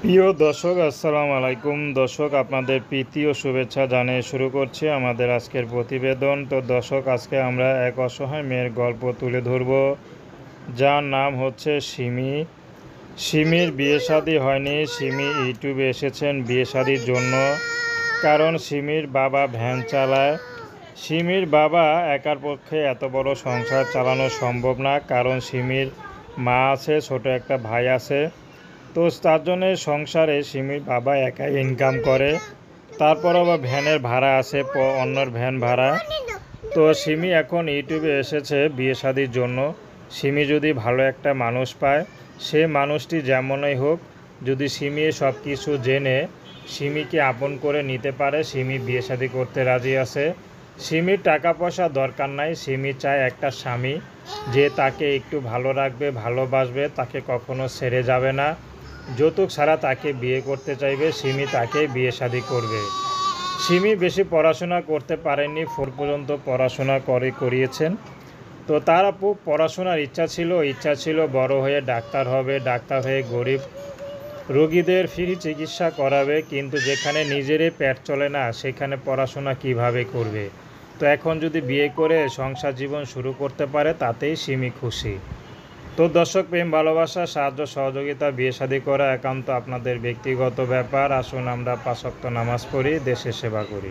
প্রিয় দর্শক, আসসালামু আলাইকুম। দর্শক, আপনাদের প্রীতি ও শুভেচ্ছা জানিয়ে শুরু করছি আমাদের আজকের প্রতিবেদন। তো দর্শক, আজকে আমরা এক অসহায় মেয়ের গল্প তুলে ধরব, যার নাম হচ্ছে সিমি। সিমির বিয়ে শাদী হয়নি। সিমি ইউটিউবে এসেছেন বিয়ে শাদীর জন্য, কারণ সিমির বাবা ভ্যান চালায়। সিমির বাবা একার পক্ষে এত বড় সংসার চালানো সম্ভব না, কারণ সিমির মা আছে, ছোট একটা ভাই আছে। তো তার জন্যে সংসারে সিমির বাবা একাই ইনকাম করে। তারপর আবার ভ্যানের ভাড়া আছে, অন্যর ভ্যান ভাড়া। তো সিমি এখন ইউটিউবে এসেছে বিয়ে শাদির জন্য। সিমি যদি ভালো একটা মানুষ পায়, সে মানুষটি যেমনই হোক, যদি সিমি সব কিছু জেনে সিমিকে আপন করে নিতে পারে, সিমি বিয়ে শাদি করতে রাজি আছে। সিমির টাকা পয়সা দরকার নাই। সিমি চায় একটা স্বামী যে তাকে একটু ভালো রাখবে, ভালোবাসবে, তাকে কখনো ছেড়ে যাবে না। যৌতুক ছাড়া তাকে বিয়ে করতে চাইবে, সিমি তাকে বিয়ে শাদী করবে। সিমি বেশি পড়াশোনা করতে পারেননি, 4 পর্যন্ত পড়াশোনা করিয়েছেন। তো তার আপু পড়াশোনার ইচ্ছা ছিল বড় হয়ে ডাক্তার হবে, ডাক্তার হয়ে গরিব রোগীদের ফ্রি চিকিৎসা করাবে। কিন্তু যেখানে নিজেরই পেট চলে না, সেখানে পড়াশোনা কিভাবে করবে? তো এখন যদি বিয়ে করে সংসার জীবন শুরু করতে পারে, তাতেই সিমি খুশি। তো দর্শক, প্রেম, ভালোবাসা, সাহায্য সহযোগিতা, বিয়ে শাদী করা একান্ত আপনাদের ব্যক্তিগত ব্যাপার। আসুন আমরা 5 ওয়াক্ত নামাজ পড়ি, দেশের সেবা করি।